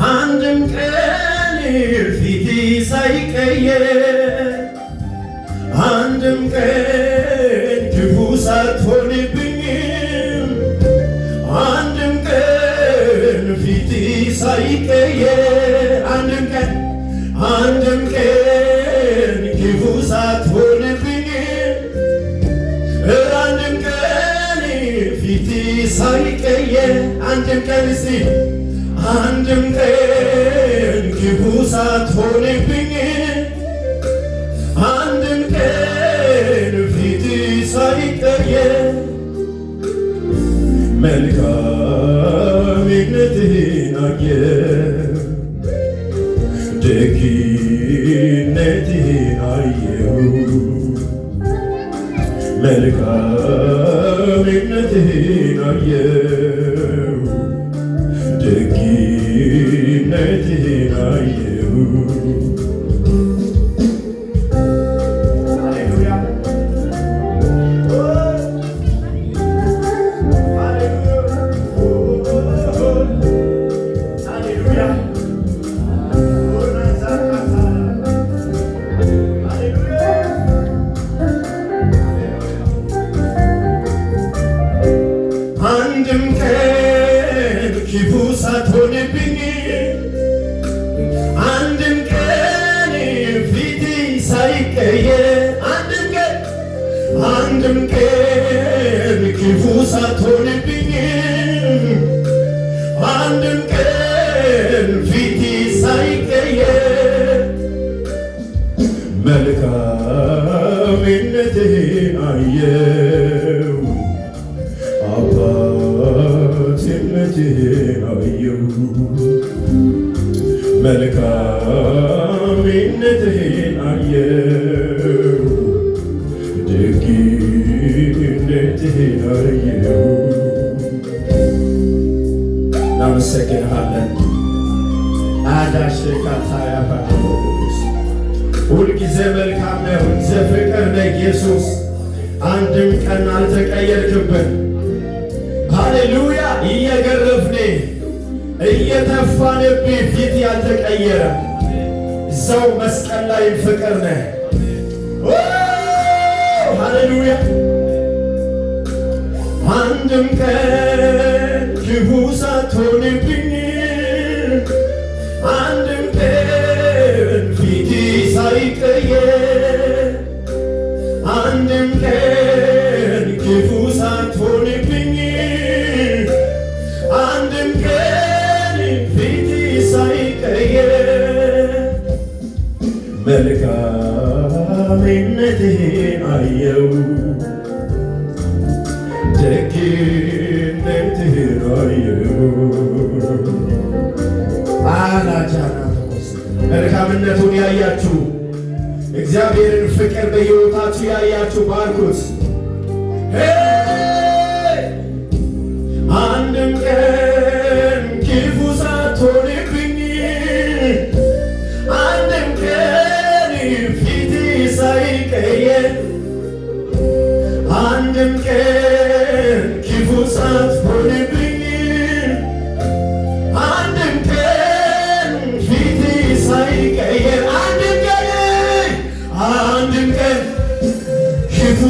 አንድም ቀን ፊቴ ሳይቀየር አንድም ቀን ክፉ ሳትሆንብኝ አንድም ቀን ፊቴ ሳይቀየር አንድም ቀን ክፉ ሳትሆንብኝ አንድም ቀን ፊቴ ሳይቀየር አንድም ቀን አንድም ቀን ክፉ ሳትሆንብኝ አንድም ቀን ፊት ሳይቀየር መልካምነትህን አየሁ ደግነትህን አየሁ መልካምነትህን አየሁ ደግነትህን አየሁ አንድም ቀን ክፉ ሳትሆንብኝ አንድም ቀን ፊቴ ሳይቀየር አንድም ቀን ክፉ ሳትሆንብኝ አንድም ቀን ፊቴ ሳይቀየር መልካምነትህን አየሁ አባትነትህን አየሁ መልካምነትህን አየሁ ደግነትህን አየሁ። እናመሰግንሃለን። አዳሽካታያፋስ ሁልጊዜ መልካም ነህ፣ ሁልጊዜ ፍቅር ነህ ኢየሱስ። አንድም ቀን አልተቀየርክብን። ሃሌሉያ። እየገረፍኔ እየተፋንብህ ፊት ያልተቀየረ እዛው መስቀል ላይ ፍቅር ነህ። ሃሌሉያ። አንድም ቀን ክፉ ሳትሆንብኝ አንድም ቀን ፊት ሳይቀየር አንድም ቀን ክፉ ሳትሆንብኝ አንድም ቀን ፊት ሳይቀየር መልካምነትህን አየሁ ደግነትህን አየሁ። መልካምነቱን ያያችሁ እግዚአብሔርን ፍቅር በሕይወታችሁ ያያችሁ ባርኩት። አንድም ቀን ክፉ ሳትሆንብኝ አንድም ቀን ፊት ሳይቀየር አንድም ቀን ክፉ ሳትሆንብኝ አንድም ቀን ፊት ሳይቀየር አንድም ቀን ክፉ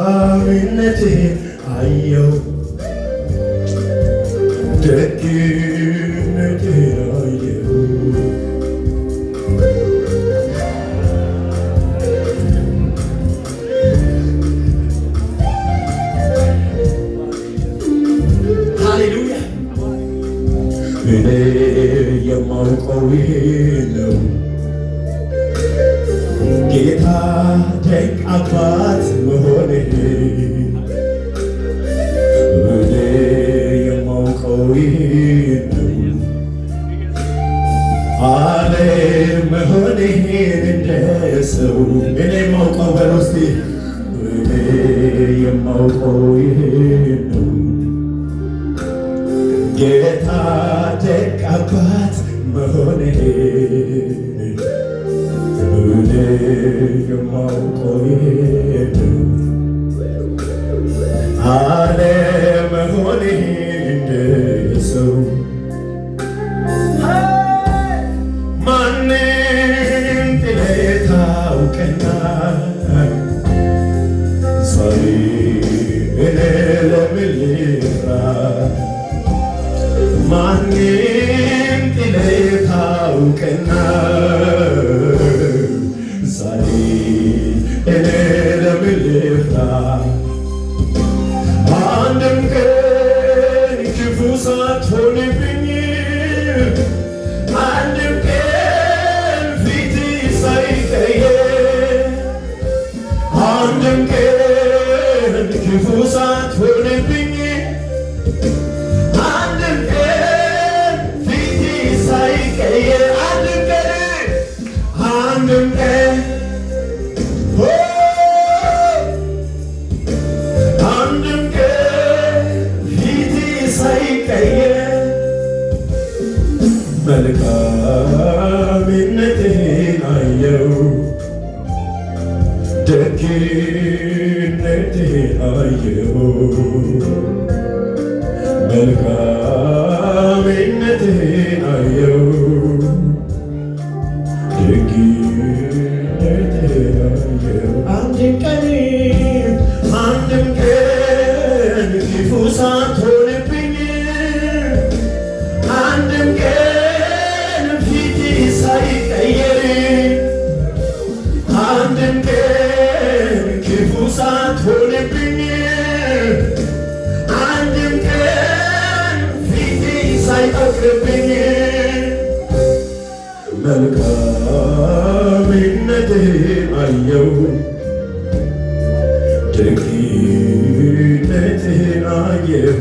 መልካምነትህን አየው ደግነትህን አየው ሃሌሉያ እኔ የማውቀው ይሄ ነው ጌታ ደግ አባት መሆንህ እኔ የማውቀው ይሄ ነው አለመሆንህን እንደ ሰው እኔ የማውቀው በለው እስቲ እኔ የማውቀው ይሄ ነው ጌታ ደግ አባት መሆንህ እኔ የማውቀው ይሄ ነው አለመሆንህን እንደ ሰው ማንን ጥለህ ታውቅና ዛሬ እኔ ለምን ልፍራ ማንን ጥለህ ታውቅና ዛሬ እኔ ለምን ልፍራ አንድም ቀን ክፉ ሳትሆንብኝ አንድም ቀን ፊትህ ሳይቀየር አንድም ቀን ክፉ ሳትሆንብኝ አንድም ቀን ፊትህ ሳይቀየር አንድም ቀን አንድም ቀን ፊትህ ሳይቀየር መልካምነትህን አየው ደግነትህን አየው መልካምነትህን አየው ደግነትህን አየው አንድም ቀን ክፉ ሳትሆንብኝ አንድም ቀን ፊትህ ሳይቀየር አንድም ቀን ክፉ ሳትሆንብኝ አንድም ቀን ፊትህ ሳይጠቁርብኝ መልካምነትህን አየው ደግነትህን አየሁ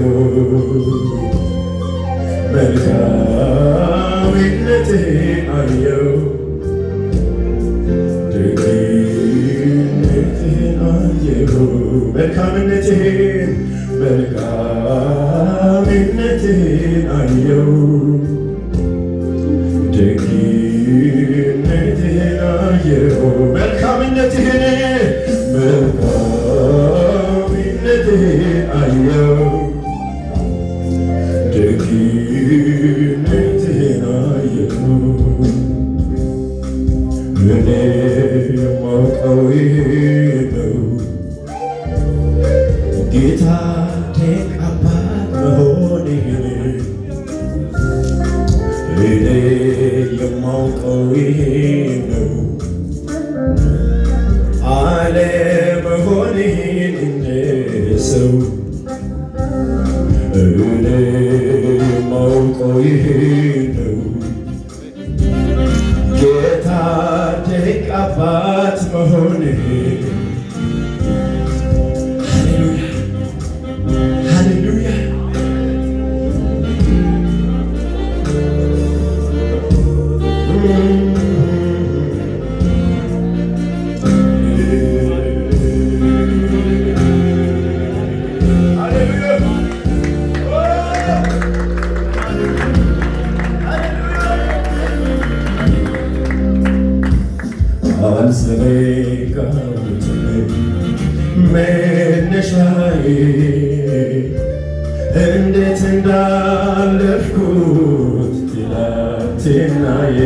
መልካምነትህን አየው ደግነትህን አየሁ መልካምነትህን አየው ደግነትህን አየሁ መልካምነትህን አየው ደግነትህን አየሁ እኔ የማውቀው ይሄ ነው ጌታ ደግ አባት መሆንህን እኔ የማውቀው ይሄ ነው አለመሆንህን እንደ ሰው እኔ የማውቀው ይሄ ነው ጌታ ደግ አባት መሆንህን ሃሌሉያ መነሻዬ እንዴት እንዳለፍኩት ትላንትናዬ